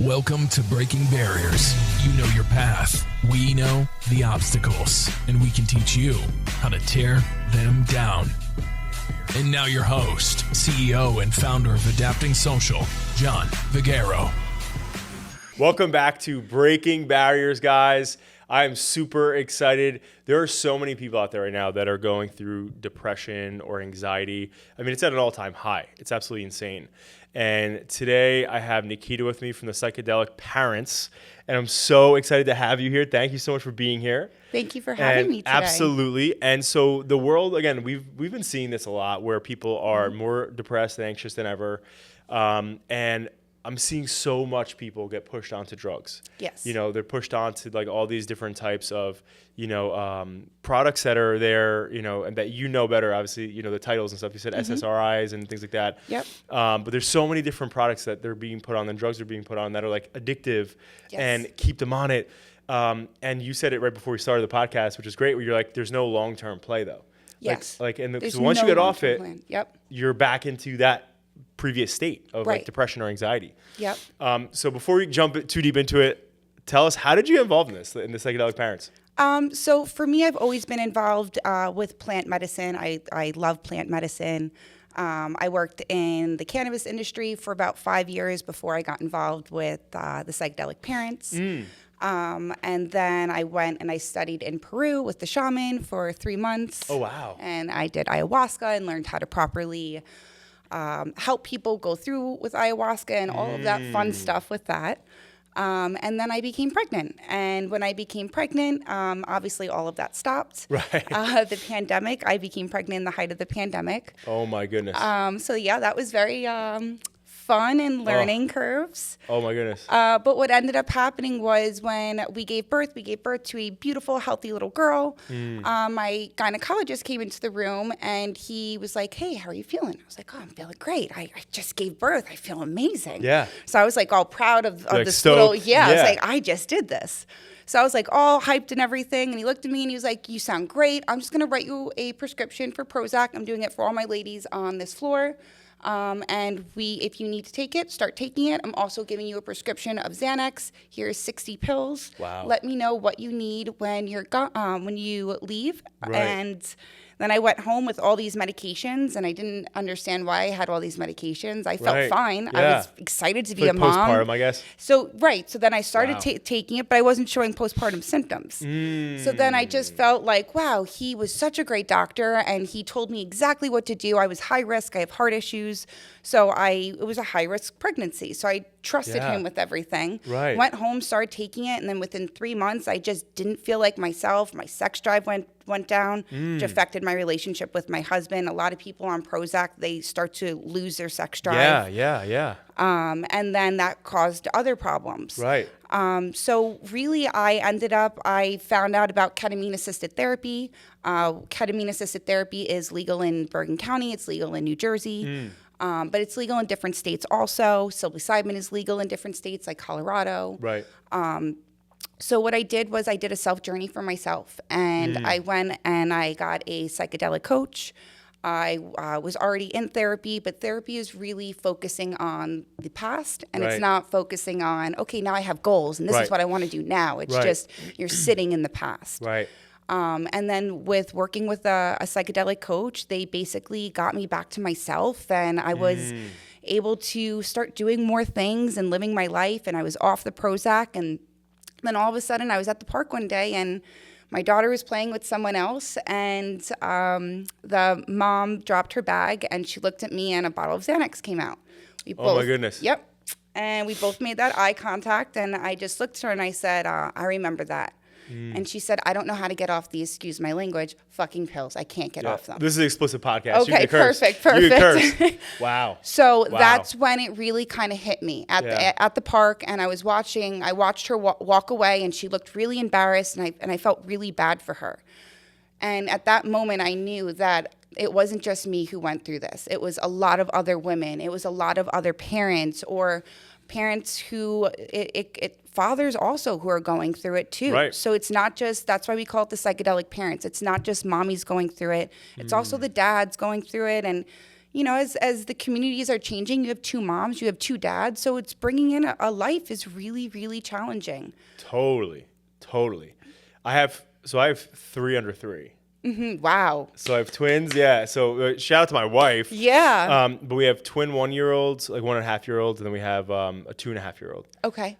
Welcome to Breaking Barriers. You know your path. We know the obstacles, and we can teach you how to tear them down. And now your host, CEO and founder of Adapting Social, John Vigero. Welcome back to Breaking Barriers, guys. I am super excited. There are so many people out there right now that are going through depression or anxiety. I mean, it's at an all-time high. It's absolutely insane. And today I have Nikita with me from the Psychedelic Parents, and I'm so excited to have you here. Thank you so much for being here. Thank you for having me today. Absolutely. And so the world, again, we've been seeing this a lot where people are more depressed and anxious than ever. And I'm seeing so much people get pushed onto drugs. Yes. You know, they're pushed onto like all these different types of, products that are there, and that you know better, obviously, the titles and stuff. You said SSRIs and things like that. Yep. But there's so many different products that they're being put on and drugs are being put on that are like addictive and keep them on it. And you said it right before we started the podcast, which is great, where you're like, there's no long-term play though. Yes. So once you get off it, you're back into that previous state of like depression or anxiety. Yep. So before we jump too deep into it, tell us, how did you get involved in this, in the Psychedelic Parents? So for me, I've always been involved with plant medicine. I love plant medicine. I worked in the cannabis industry for about 5 years before I got involved with the Psychedelic Parents. And then I went and I studied in Peru with the shaman for 3 months. Oh, wow. And I did ayahuasca and learned how to properly help people go through with ayahuasca and all of that fun stuff with that. And then I became pregnant. And when I became pregnant, obviously all of that stopped. Right. The pandemic, I became pregnant in the height of the pandemic. Oh, my goodness. So yeah, that was very fun and learning curves. Oh, my goodness. But what ended up happening was when we gave birth to a beautiful, healthy little girl. My gynecologist came into the room and he was like, "Hey, how are you feeling?" I was like, "Oh, I'm feeling great. I just gave birth. I feel amazing." Yeah. So I was like all proud of like this stoked. little, I was like, I just did this. So I was like all hyped and everything. And he looked at me and he was like, "You sound great. I'm just going to write you a prescription for Prozac. I'm doing it for all my ladies on this floor. And if you need to take it, start taking it. I'm also giving you a prescription of Xanax. Here's 60 pills. Wow. Let me know what you need when when you leave." Right. And then I went home with all these medications, and I didn't understand why I had all these medications. I felt fine. Yeah. I was excited to be like a mom. Postpartum, I guess. So then I started taking it, but I wasn't showing postpartum symptoms. So then I just felt like, wow, he was such a great doctor, and he told me exactly what to do. I was high risk. I have heart issues. So it was a high risk pregnancy. So I trusted him with everything. Right. Went home, started taking it, and then within 3 months, I just didn't feel like myself. My sex drive went down, which affected my relationship with my husband. A lot of people on Prozac, they start to lose their sex drive. Yeah. And then that caused other problems. Right. So really, I found out about ketamine-assisted therapy. Ketamine-assisted therapy is legal in Bergen County. It's legal in New Jersey. But it's legal in different states also. Psilocybin is legal in different states like Colorado. Right. So what I did was I did a self-journey for myself. And I went and I got a psychedelic coach. I was already in therapy, but therapy is really focusing on the past. And it's not focusing on, okay, now I have goals and this is what I want to do now. It's just you're sitting in the past. Right. And then with working with a psychedelic coach, they basically got me back to myself, and I was able to start doing more things and living my life, and I was off the Prozac. And then all of a sudden I was at the park one day and my daughter was playing with someone else, and the mom dropped her bag and she looked at me and a bottle of Xanax came out. Oh my goodness. Yep. And we both made that eye contact, and I just looked at her and I said, I remember that. And she said, "I don't know how to get off these, excuse my language, fucking pills. I can't get off them." This is an explicit podcast. Okay, you can curse. perfect. You can curse. Wow. So that's when it really kind of hit me at the park, and I watched her walk away, and she looked really embarrassed, and I felt really bad for her. And at that moment, I knew that it wasn't just me who went through this. It was a lot of other women. It was a lot of other parents, or parents who fathers also who are going through it too. Right. So it's not just, that's why we call it the psychedelic parents. It's not just mommies going through it. It's also the dads going through it. And, you know, as the communities are changing, you have 2 moms, you have 2 dads. So it's bringing in a life is really, really challenging. Totally. I have 3 under 3. Wow. So I have twins. Yeah. So shout out to my wife. Yeah. But we have twin 1-year-olds, like 1.5-year-olds, and then we have a 2.5-year-old. Okay.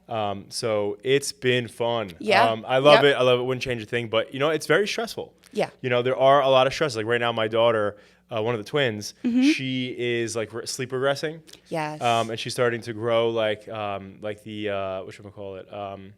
So it's been fun. Yeah. I love it. I love it. Wouldn't change a thing. But, you know, it's very stressful. Yeah. You know, there are a lot of stresses. Like right now, my daughter, one of the twins, she is like sleep regressing. Yes. And she's starting to grow like the, whatchamacallit,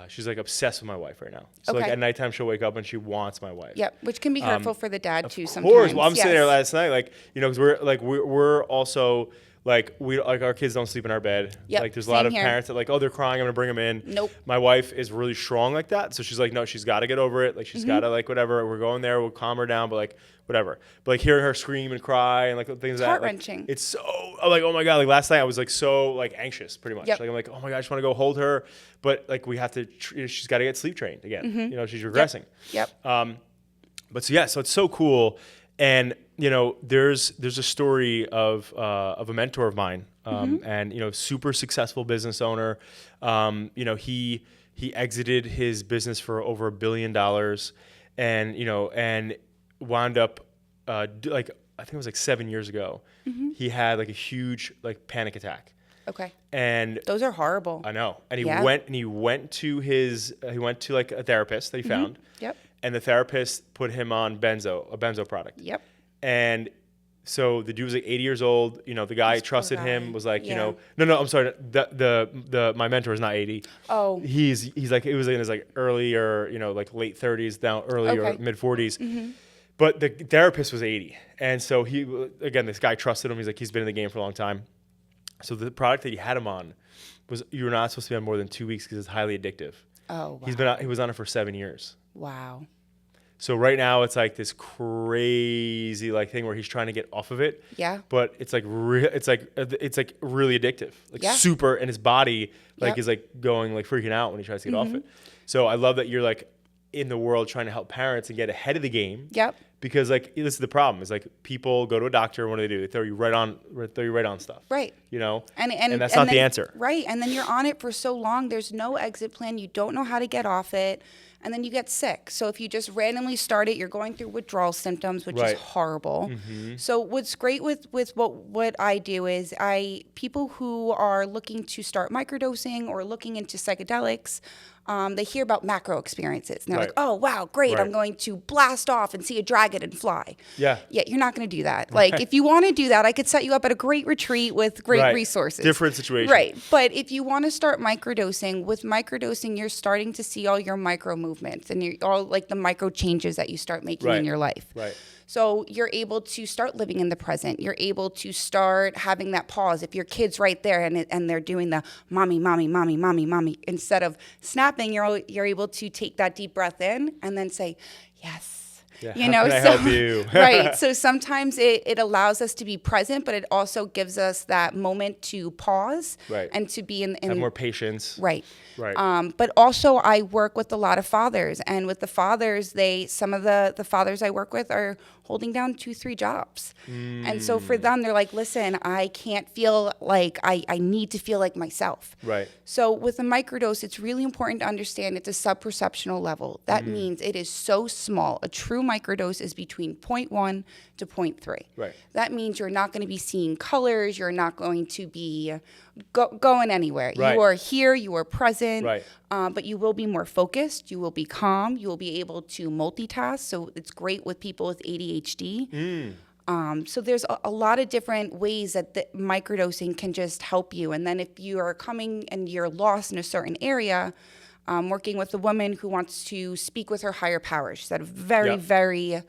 she's like obsessed with my wife right now. So like Okay. at nighttime she'll wake up and she wants my wife. Yep. Which can be hurtful for the dad too sometimes. Of course. Well, I'm sitting there Yes. last night, like, you know, because we're also like our kids don't sleep in our bed. Yep, Like there's a lot same of here. parents that like, oh, they're crying, I'm gonna bring them in. Nope. My wife is really strong like that, so she's like, no, she's got to get over it. Like she's got to like whatever. We're going there. We'll calm her down, but like whatever. But like hearing her scream and cry and like things like that. heart-wrenching. Like, it's so like, oh my god. Like last night I was like so like anxious, pretty much. Yep. Like I'm like, oh my god, I just want to go hold her, but like we have to. She's got to get sleep trained again. You know, she's regressing. Yep. But so so it's so cool, and you know, there's a story of a mentor of mine, and you know, super successful business owner. You know, he exited his business for over $1 billion, and you know, and wound up like I think it was like 7 years ago. He had like a huge like panic attack. Okay. And Those are horrible. I know, and he Yeah. went to like a therapist that he found. Yep. And the therapist put him on a benzo product. Yep. And so the dude was like 80 years old. You know, the guy This poor trusted guy. him, was like, you Yeah. know, no, I'm sorry. The my mentor is not 80. Oh. He's like, it was in his like early or, you know, like late 30s, down early or Okay. mid 40s. But the therapist was 80. And so this guy trusted him. He's like, he's been in the game for a long time. So the product that he had him on was, you were not supposed to be on more than 2 weeks because it's highly addictive. Oh, wow. He was on it for 7 years. Wow. So right now it's like this crazy like thing where he's trying to get off of it. Yeah. But it's like it's like really addictive, like Yeah. super, and his body like Yep. is like going like freaking out when he tries to get off it. So I love that you're like in the world trying to help parents and get ahead of the game. Yep. Because like this is the problem is like people go to a doctor and what do? They throw you right on stuff. Right. You know. And that's not the then- answer. Right. And then you're on it for so long. There's no exit plan. You don't know how to get off it. And then you get sick. So if you just randomly start it, you're going through withdrawal symptoms, which Right. is horrible. So what's great with what I do is people who are looking to start microdosing or looking into psychedelics, they hear about macro experiences. And they're Right. like, oh, wow, great. Right. I'm going to blast off and see a dragon and fly. Yeah. Yeah, you're not going to do that. Like, if you want to do that, I could set you up at a great retreat with great Right. resources. Different situation. Right. But if you want to start microdosing, you're starting to see all your micro movements and all like the micro changes that you start making Right. in your life. Right. So you're able to start living in the present. You're able to start having that pause. If your kid's right there and they're doing the mommy, mommy, mommy, mommy, mommy, instead of snapping, you're able to take that deep breath in and then say, yes. Yeah. You How know, can I help you? Right. So sometimes it allows us to be present, but it also gives us that moment to pause Right. and to be in Have more patience. right. Right. But also I work with a lot of fathers, and with the fathers, some of the fathers I work with are holding down 2-3 jobs. And so for them, they're like, listen, I can't feel like I need to feel like myself. Right. So with a microdose, it's really important to understand it's a subperceptional level. That means it is so small. A true microdose is between 0.1 to 0.3. Right. That means you're not going to be seeing colors. You're not going to be going anywhere. Right. You are here. You are present. Right. But you will be more focused. You will be calm. You will be able to multitask. So it's great with people with ADHD. So there's a lot of different ways that the microdosing can just help you. And then if you are coming and you're lost in a certain area, working with a woman who wants to speak with her higher power. She's had a very, Yep. very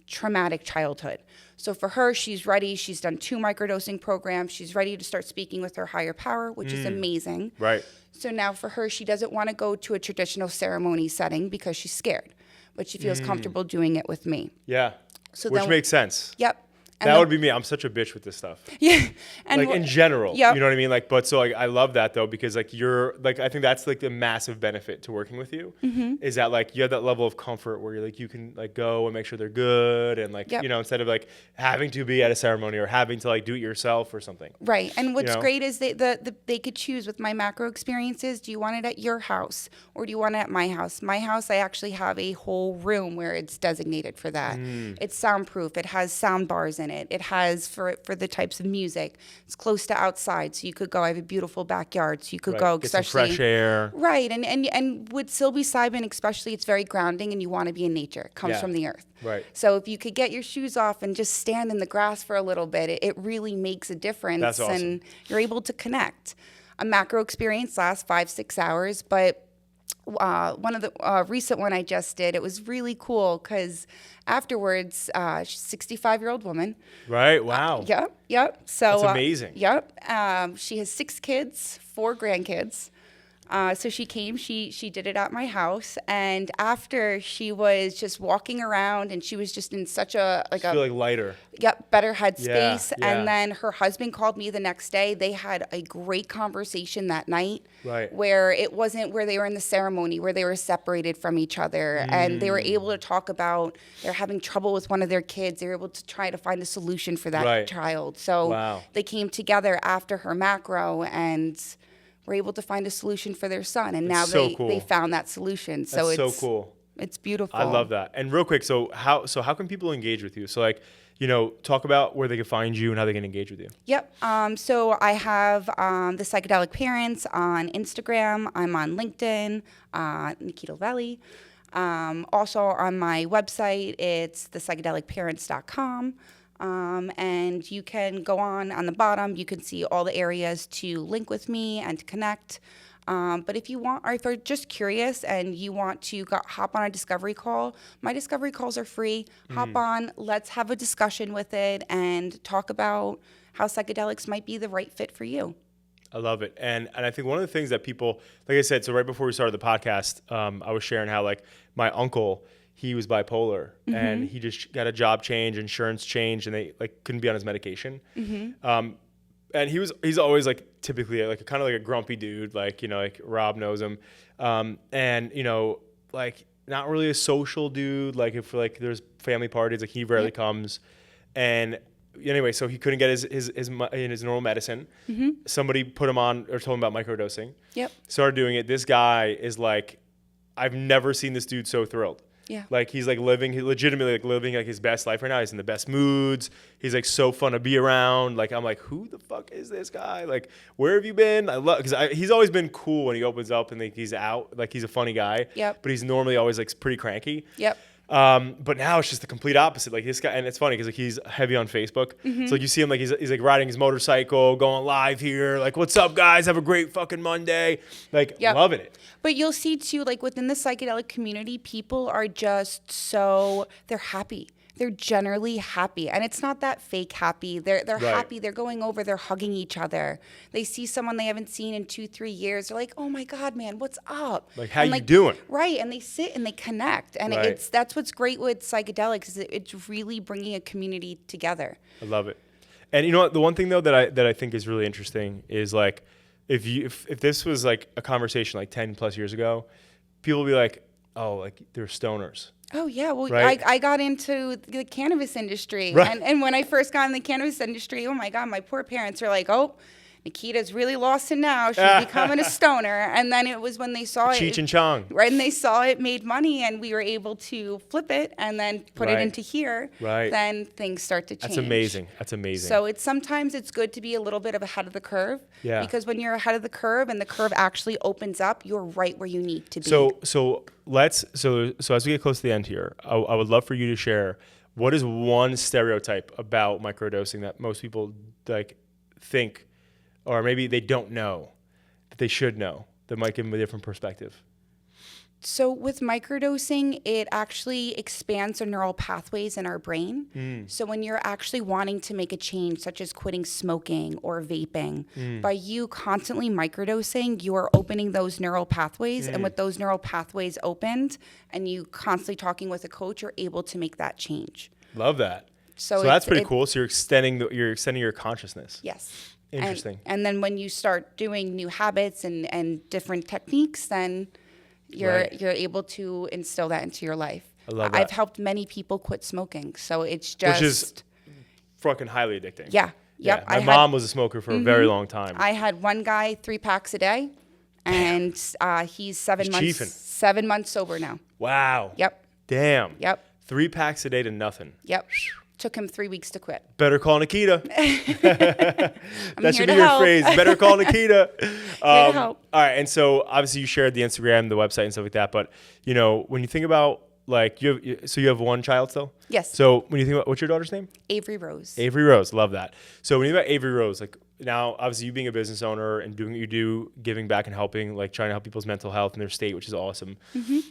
traumatic childhood. So for her, she's ready. She's done 2 microdosing programs. She's ready to start speaking with her higher power, which is amazing. Right. So now for her, she doesn't want to go to a traditional ceremony setting because she's scared, but she feels comfortable doing it with me. Yeah. So Which then- makes sense. Yep. That would be me. I'm such a bitch with this stuff. Yeah. And like in general, yep. you know what I mean? Like, but so like, I love that though, because like you're like, I think that's like the massive benefit to working with you is that like you have that level of comfort where you're like, you can like go and make sure they're good. And like, Yep. you know, instead of like having to be at a ceremony or having to like do it yourself or something. Right. And what's You know? great is they could choose with my macro experiences. Do you want it at your house or do you want it at my house? My house, I actually have a whole room where it's designated for that. It's soundproof. It has sound bars in it. It has for the types of music. It's close to outside. So you could go. I have a beautiful backyard. So you could go, Get some especially fresh air. Right. And with psilocybin especially, it's very grounding and you want to be in nature. It comes Yeah. from the earth. Right. So if you could get your shoes off and just stand in the grass for a little bit, it really makes a difference. That's awesome. And you're able to connect. A macro experience lasts 5-6 hours, but one of the recent one I just did, it was really cool because afterwards, she's a 65-year-old woman. Right. Wow. Yep. So That's amazing. Yep. She has 6 kids, 4 grandkids. So she came, she did it at my house, and after she was just walking around and she was just in such a Feel like lighter. better headspace. Yeah. And then her husband called me the next day. They had a great conversation that night, Right. where it wasn't where they were in the ceremony, where they were separated from each other, and they were able to talk about they're having trouble with one of their kids. They were able to try to find a solution for that Right. child. So Wow. they came together after her macro and were able to find a solution for their son, and now so cool. they found that solution. So That's it's so cool. It's beautiful. I love that. And real quick, so how can people engage with you? So like, you know, talk about where they can find you and how they can engage with you. Yep. So I have the Psychedelic Parents on Instagram. I'm on LinkedIn, Nikita Lavallie. Also on my website, it's thepsychedelicparents.com. And you can go on the bottom, you can see all the areas to link with me and to connect. But if you want, or if you're just curious and you want to hop on a discovery call, my discovery calls are free. Hop on, let's have a discussion with it and talk about how psychedelics might be the right fit for you. I love it. And I think one of the things that people, like I said, so right before we started the podcast, I was sharing how like my uncle, he was bipolar and he just got a job change, insurance change, and they like couldn't be on his medication. And he's always like typically like kind of like a grumpy dude, like, you know, like Rob knows him. And, you know, like not really a social dude. Like if like there's family parties, like he rarely comes. And anyway, so he couldn't get his normal medicine. Somebody put him on or told him about microdosing. Yep. Started doing it. This guy is like, I've never seen this dude so thrilled. Yeah. Like he's like legitimately like living like his best life right now. He's in the best moods. He's like so fun to be around. Like I'm like, who the fuck is this guy? Like, where have you been? I love because he's always been cool when he opens up and like he's out. Like he's a funny guy. Yep. But he's normally always like pretty cranky. Yep. But now it's just the complete opposite. Like this guy, and it's funny because like he's heavy on Facebook. So like you see him like he's like riding his motorcycle, going live here. Like, what's up, guys? Have a great fucking Monday. Like loving it. But you'll see too, like within the psychedelic community, people are just they're happy. They're generally happy, and it's not that fake happy. They're Right. happy. They're going over. They're hugging each other. They see someone they haven't seen in 2-3 years. They're like, "Oh my God, man, what's up?" Like, how And, you doing? Right, and they sit and they connect, and Right. that's what's great with psychedelics is it's really bringing a community together. I love it. And you know what? The one thing though that I think is really interesting is like if this was like a conversation like 10 plus years ago, people would be like, oh, like they're stoners. Oh, yeah. Well, Right. I got into the cannabis industry. Right. And when I first got in the cannabis industry, oh, my God, my poor parents were like, oh, Nikita's really lost it now. She's becoming a stoner. And then it was when they saw Cheech and Chong. Right, and they saw it made money, and we were able to flip it and then put it Right. into here. Right. Then things start to change. That's amazing. That's amazing. So sometimes it's good to be a little bit of ahead of the curve. Yeah. Because when you're ahead of the curve and the curve actually opens up, you're right where you need to be. So as we get close to the end here, I would love for you to share what is one stereotype about microdosing that most people like think, or maybe they don't know that they should know, that might give them a different perspective. So with microdosing, it actually expands the neural pathways in our brain. So when you're actually wanting to make a change, such as quitting smoking or vaping, by you constantly microdosing, you are opening those neural pathways. And with those neural pathways opened and you constantly talking with a coach, you're able to make that change. Love that. So that's pretty cool. So you're extending your consciousness. Yes. Interesting. And then when you start doing new habits and different techniques, then you're able to instill that into your life. I love that. I've helped many people quit smoking. So it's just... Which is fucking highly addicting. Yeah. Yep. My mom was a smoker for a very long time. I had one guy 3 packs a day, and he's 7 months sober now. Wow. Yep. Damn. Yep. 3 packs a day to nothing. Yep. Took him 3 weeks to quit. Better call Nikita. That should be your help. phrase. Better call Nikita. Here to help. All right. And so obviously you shared the Instagram, the website, and stuff like that. But when you think about like you have one child still? Yes. So when you think about, what's your daughter's name? Avery Rose. Avery Rose. Love that. So when you think about Avery Rose, like now obviously you being a business owner and doing what you do, giving back and helping, like trying to help people's mental health in their state, which is awesome.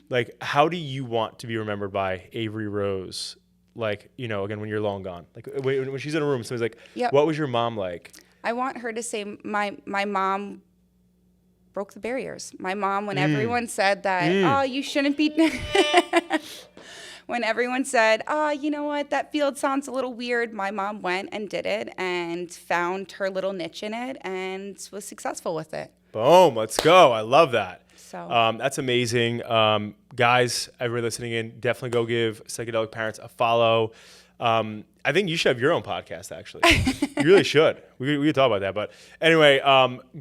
Like how do you want to be remembered by Avery Rose? Like, again, when you're long gone, like when she's in a room, somebody's like, what was your mom like? I want her to say my mom broke the barriers. My mom, when everyone said that, oh, you shouldn't be, when everyone said, oh, you know what, that field sounds a little weird, my mom went and did it and found her little niche in it and was successful with it. Boom, let's go. I love that. So that's amazing. Guys, everybody listening in, definitely go give Psychedelic Parents a follow. I think you should have your own podcast, actually. You really should. We could talk about that. But anyway,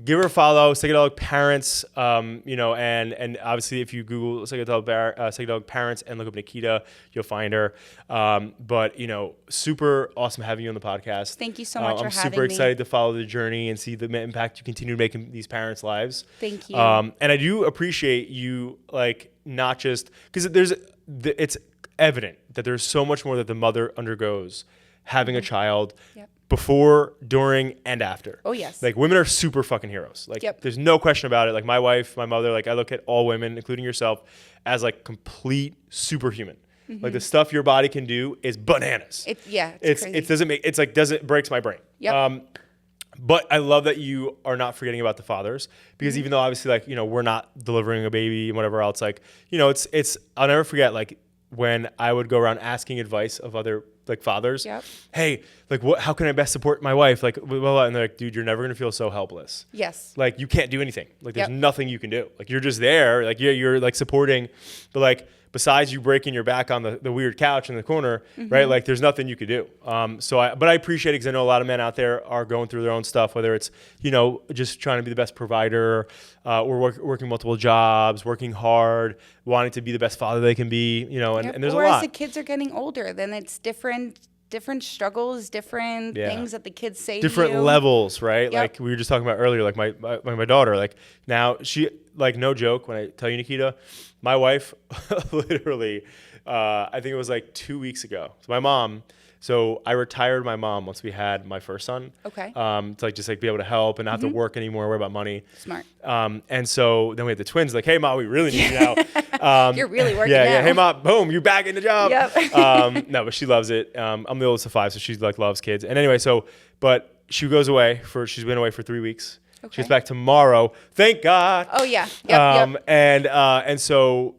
give her a follow, Psychedelic Parents, and obviously if you Google Psychedelic Parents and look up Nikita, you'll find her. But super awesome having you on the podcast. Thank you so much for having me. I'm super excited to follow the journey and see the impact you continue to make in these parents' lives. Thank you. And I do appreciate you, like, not just, because it's evident that there's so much more that the mother undergoes having a child before, during, and after. Oh, yes. Like, women are super fucking heroes. Like, there's no question about it. Like, my wife, my mother, like, I look at all women, including yourself, as, like, complete superhuman. Like, the stuff your body can do is bananas. It's crazy. It breaks my brain. Yep. But I love that you are not forgetting about the fathers, because even though obviously, like, we're not delivering a baby and whatever else, like, I'll never forget, like, when I would go around asking advice of other, like, fathers. Hey, like, how can I best support my wife? Like, blah, blah. And they're like, dude, you're never going to feel so helpless. Yes. Like, you can't do anything. Like, there's nothing you can do. Like, you're just there. Like, you're like supporting, but like, besides you breaking your back on the weird couch in the corner, right? Like, there's nothing you could do. But I appreciate it, because I know a lot of men out there are going through their own stuff, whether it's, just trying to be the best provider, or working multiple jobs, working hard, wanting to be the best father they can be, and there's a lot. Or as the kids are getting older, then it's different struggles, different things that the kids say different to you. levels, right? Like we were just talking about earlier, like my daughter, like now she, like, no joke, when I tell you, Nikita, my wife literally, I think it was like 2 weeks ago. So I retired my mom once we had my first son. Okay. To like just like be able to help and not have to work anymore, worry about money. Smart. And so then we had the twins, like, hey, Mom, we really need you now. You're really working now. Yeah. Hey, Mom, boom, you're back in the job. Yep. No, but she loves it. I'm the oldest of 5, so she like loves kids. And anyway, but she goes away she's been away for 3 weeks. Okay. She gets back tomorrow. Thank God. Oh yeah. Yep. And so,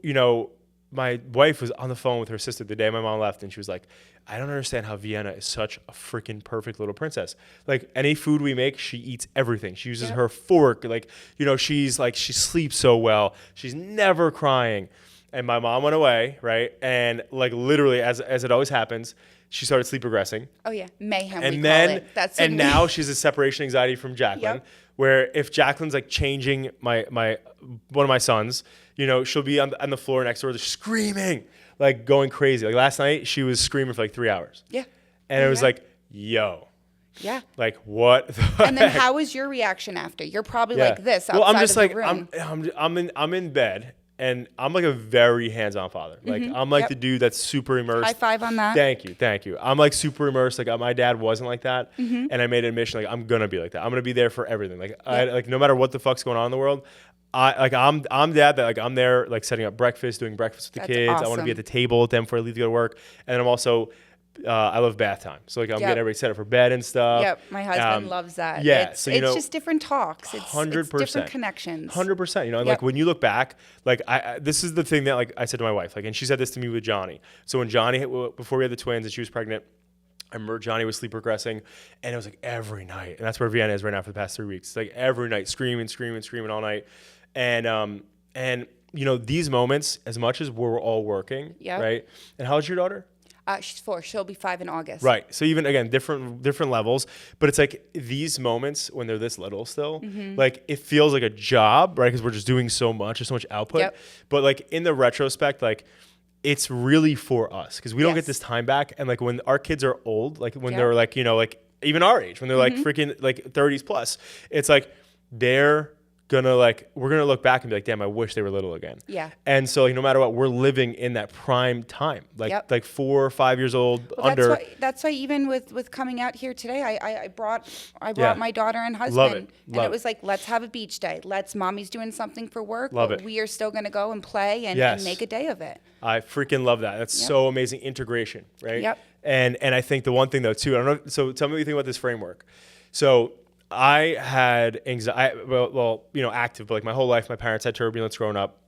my wife was on the phone with her sister the day my mom left, and she was like, I don't understand how Vienna is such a freaking perfect little princess. Like, any food we make, she eats everything. She uses her fork. Like, she's like, she sleeps so well. She's never crying. And my mom went away, right? And like, literally, as it always happens, she started sleep regressing. Oh yeah, mayhem. And we call it. And now she's a separation anxiety from Jacqueline. Where if Jacqueline's like changing my one of my sons, she'll be on the floor next to her, just screaming, like going crazy. Like last night, she was screaming for like 3 hours. Yeah. And it was like, yo. Yeah. Like, what the And then heck? how was your reaction after? You're probably like this outside I'm just of like, the room. I'm in bed, and I'm like a very hands-on father. Like, I'm like the dude that's super immersed. High five on that. Thank you. I'm like super immersed. Like, my dad wasn't like that, and I made an admission, like, I'm gonna be like that. I'm gonna be there for everything. Like, like no matter what the fuck's going on in the world, I'm dad that, like, I'm there, like, setting up breakfast, doing breakfast with the kids. Awesome. I want to be at the table with them before I leave to go to work, and then I'm also I love bath time. So, like, I'm getting everybody set up for bed and stuff. Yep, my husband loves that. Yeah, it's just different talks. It's 100%. It's different connections. 100%. Like, when you look back, like, this is the thing that, like, I said to my wife, like, and she said this to me with Johnny. So when Johnny, before we had the twins and she was pregnant, I remember Johnny was sleep progressing, and it was like every night. And that's where Vienna is right now for the past 3 weeks. It's like every night, screaming all night. And you know, these moments, as much as we're all working, right? And how's your daughter? She's 4. She'll be 5 in August. Right. So even, again, different levels. But it's like these moments when they're this little still, like it feels like a job, right? Because we're just doing so much. There's so much output. But like in the retrospect, like it's really for us because we don't get this time back. And like when our kids are old, like when they're like, you know, like even our age, when they're like freaking like 30s plus, it's like we're gonna look back and be like, damn, I wish they were little again. Yeah. And so like, no matter what, we're living in that prime time, like 4 or 5 years old under. That's why even with coming out here today, I brought my daughter and husband, and it was like, let's have a beach day. Mommy's doing something for work, but we are still gonna go and play and make a day of it. I freaking love that. That's so amazing. Integration, right? Yep. And I think the one thing though too, I don't know. So tell me what you think about this framework. So I had anxiety, well, you know, active, but like my whole life, my parents had turbulence growing up.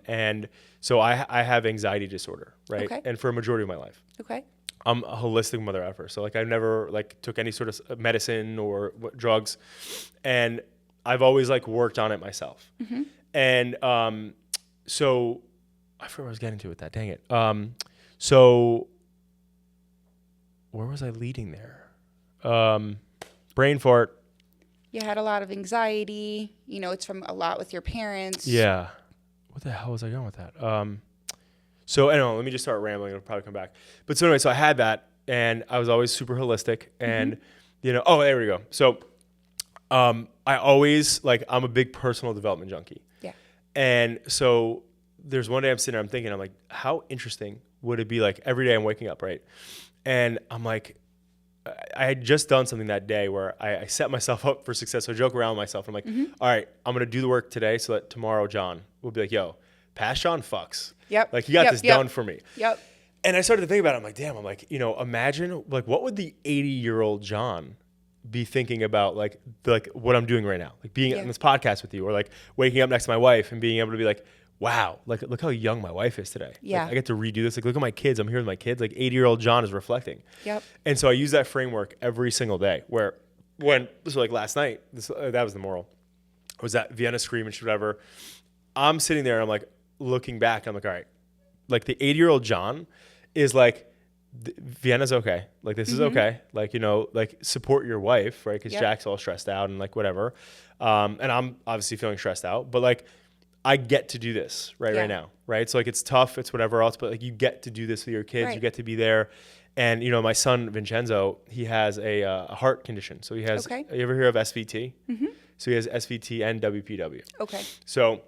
And so I have anxiety disorder, right? Okay. And for a majority of my life. Okay. I'm a holistic mother effer. So like I never like took any sort of medicine or drugs. And I've always like worked on it myself. And so I forgot what I was getting to with that, dang it. So where was I leading there? Brain fart. You had a lot of anxiety, you know, it's from a lot with your parents. Yeah. What the hell was I going with that? So anyway, let me just start rambling. It'll probably come back. But so anyway, so I had that and I was always super holistic and, you know, oh, there we go. So I always, like, I'm a big personal development junkie. Yeah. And so there's one day I'm sitting there, I'm thinking, I'm like, how interesting would it be like every day I'm waking up, right? And I'm like, I had just done something that day where I set myself up for success. So I joke around with myself. I'm like, all right, I'm going to do the work today so that tomorrow John will be like, yo, past John fucks. Yep. Like, you got this done for me. Yep. And I started to think about it. I'm like, damn, I'm like, you know, imagine, like, what would the 80-year-old John be thinking about, like what I'm doing right now? Like being on this podcast with you, or like waking up next to my wife and being able to be like, wow, like look how young my wife is today. Yeah. Like, I get to redo this. Like, look at my kids. I'm here with my kids. Like 80-year-old John is reflecting. Yep. And so I use that framework every single day so like last night, that was the moral, was that Vienna scream and whatever. I'm sitting there and I'm like looking back. I'm like, all right, like the 80-year-old John is like, Vienna's okay. Like, this is okay. Like, you know, like support your wife, right? Because Jack's all stressed out and like whatever. And I'm obviously feeling stressed out, but like, I get to do this right now, right? So like it's tough, it's whatever else, but like you get to do this with your kids, you get to be there. And you know, my son Vincenzo, he has a heart condition. So he has, you ever hear of SVT? So he has SVT and WPW. Okay. So,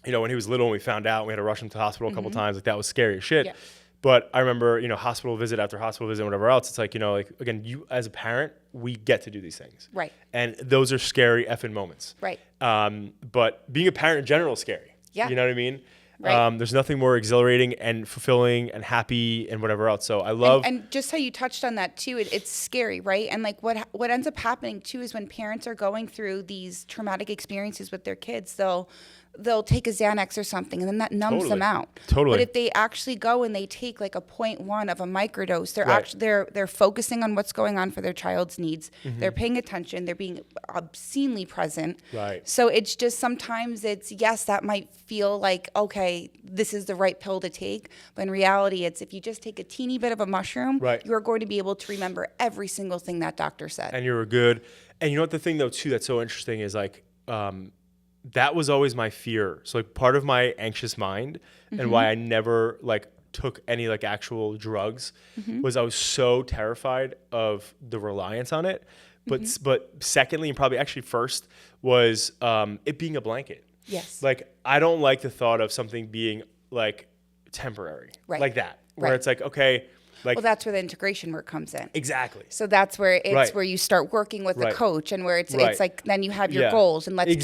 you know, when he was little and we found out, we had to rush him to the hospital a couple times, like that was scary as shit. Yeah. But I remember, you know, hospital visit after hospital visit, whatever else. It's like, you know, like, again, you as a parent, we get to do these things. Right. And those are scary effing moments. Right. But being a parent in general is scary. Yeah. You know what I mean? Right. There's nothing more exhilarating and fulfilling and happy and whatever else. So I love. And just how you touched on that too, it's scary, right? And like what ends up happening too is when parents are going through these traumatic experiences with their kids, they'll take a Xanax or something and then that numbs them out. Totally. But if they actually go and they take like a 0.1 of a microdose, they're focusing on what's going on for their child's needs. They're paying attention. They're being obscenely present. Right. So it's just sometimes that might feel like, okay, this is the right pill to take. But in reality, it's if you just take a teeny bit of a mushroom, you're going to be able to remember every single thing that doctor said. And you're good. And you know what the thing though too that's so interesting is like, that was always my fear. So like part of my anxious mind and why I never like took any like actual drugs was I was so terrified of the reliance on it. But secondly, and probably actually first, was it being a blanket. Yes. Like I don't like the thought of something being like temporary, like that, where it's like, okay, like, well, that's where the integration work comes in. Exactly. So that's where it's where you start working with the coach, and where it's like then you have your goals and let's keep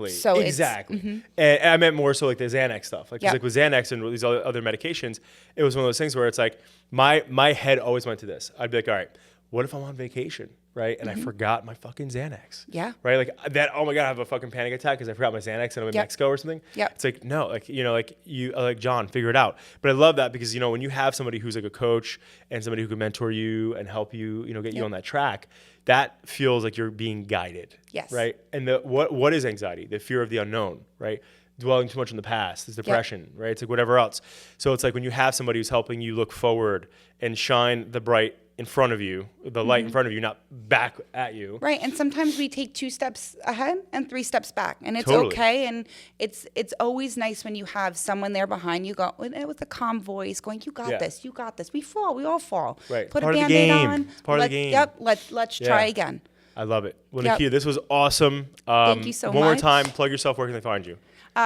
so exactly. And I meant more so like the Xanax stuff, like like with Xanax and these other medications, it was one of those things where it's like my head always went to this. I'd be like, all right, what if I'm on vacation, right? And I forgot my fucking Xanax. Yeah. Right? Like that, oh my God, I have a fucking panic attack because I forgot my Xanax and I'm in Mexico or something. Yep. It's like, no, like, you know, like you, like John, figure it out. But I love that because, you know, when you have somebody who's like a coach and somebody who can mentor you and help you, you know, get you on that track, that feels like you're being guided. Yes. Right? And what is anxiety? The fear of the unknown, right? Dwelling too much in the past, is depression, right? It's like whatever else. So it's like when you have somebody who's helping you look forward and shine the bright in front of you, the light in front of you, not back at you. Right. And sometimes we take 2 steps ahead and 3 steps back, and it's Totally. okay. And it's always nice when you have someone there behind you with a calm voice going, you got this, you got this. We all fall. Right. Put Part a of the Band-Aid game. on. It's part of the game. Yep. Let's try again. I love it. Well, Yep. Nikita, this was awesome. Thank you so One more much. time, plug yourself. Where can they find you?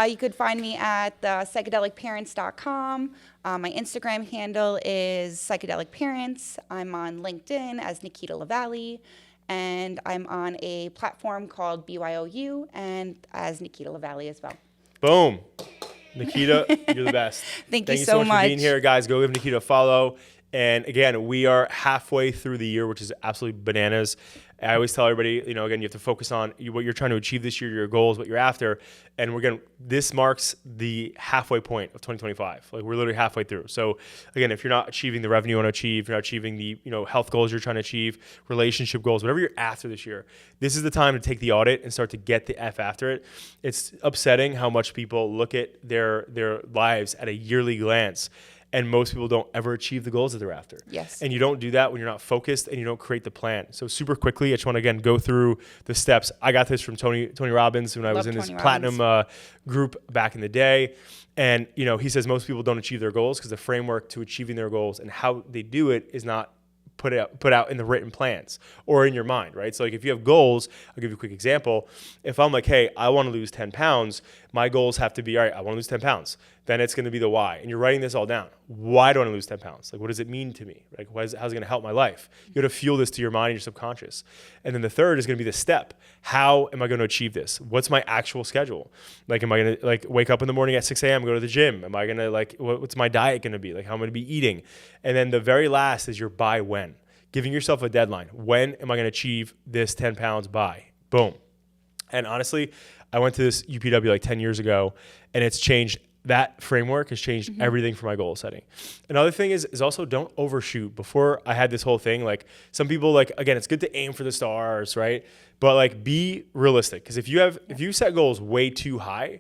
You could find me at psychedelicparents.com. My Instagram handle is Psychedelic Parents. I'm on LinkedIn as Nikita Lavallie, and I'm on a platform called BYOU and as Nikita Lavallie as well. Boom. Nikita, you're the best. Thank you so so much for much. being here, guys. Go give Nikita a follow. And again, we are halfway through the year, which is absolutely bananas. I always tell everybody, you know, again, you have to focus on what you're trying to achieve this year, your goals, what you're after. And this marks the halfway point of 2025. Like we're literally halfway through. So again, if you're not achieving the revenue you want to achieve, you're not achieving the, you know, health goals you're trying to achieve, relationship goals, whatever you're after this year, this is the time to take the audit and start to get the F after it. It's upsetting how much people look at their lives at a yearly glance. And most people don't ever achieve the goals that they're after. Yes. And you don't do that when you're not focused and you don't create the plan. So super quickly, I just want to, again, go through the steps. I got this from Tony Robbins when I was in his platinum group back in the day. And, you know, he says most people don't achieve their goals because the framework to achieving their goals and how they do it is not put out in the written plans or in your mind, right? So like if you have goals, I'll give you a quick example. If I'm like, hey, I want to lose 10 pounds, my goals have to be, all right, I want to lose 10 pounds. Then it's going to be the why. And you're writing this all down. Why do I want to lose 10 pounds? Like, what does it mean to me? Like, how's it going to help my life? You got to fuel this to your mind and your subconscious. And then the third is going to be the step. How am I going to achieve this? What's my actual schedule? Like, am I going to like wake up in the morning at 6 a.m., go to the gym? Am I going to like, what's my diet going to be? Like, how am I going to be eating? And then the very last is your by when. Giving yourself a deadline. When am I going to achieve this 10 pounds by? Boom. And honestly, I went to this UPW like 10 years ago, and it's changed. That framework has changed everything for my goal setting. Another thing is also don't overshoot. Before I had this whole thing, like some people like, again, it's good to aim for the stars, right? But like be realistic. Because if you set goals way too high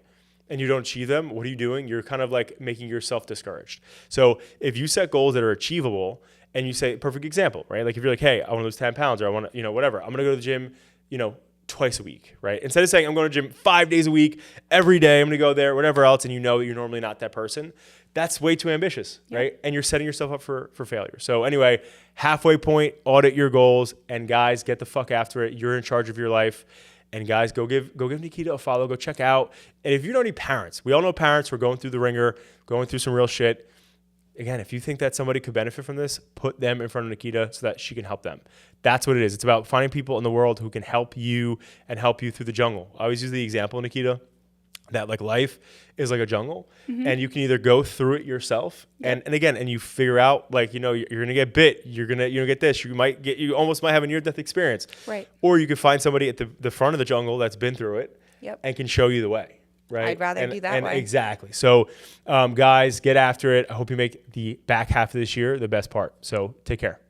and you don't achieve them, what are you doing? You're kind of like making yourself discouraged. So if you set goals that are achievable and you say, perfect example, right? Like if you're like, hey, I want to lose 10 pounds or I want to, you know, whatever. I'm going to go to the gym, you know, twice a week, right? Instead of saying I'm going to the gym 5 days a week, every day I'm going to go there, whatever else, and you know that you're normally not that person, that's way too ambitious, right? And you're setting yourself up for failure. So anyway, halfway point, audit your goals, and guys, get the fuck after it. You're in charge of your life. And guys, go give Nikita a follow, go check out. And if you know any parents, we all know parents, we're going through the ringer, going through some real shit. Again, if you think that somebody could benefit from this, put them in front of Nikita so that she can help them. That's what it is. It's about finding people in the world who can help you and help you through the jungle. I always use the example, Nikita, that like life is like a jungle and you can either go through it yourself and you figure out like, you know, you're going to get bit. You're going to get this. You almost might have a near-death experience. Right. Or you could find somebody at the front of the jungle that's been through it and can show you the way. Right? I'd rather do that way. Exactly. So, guys, get after it. I hope you make the back half of this year the best part. So take care.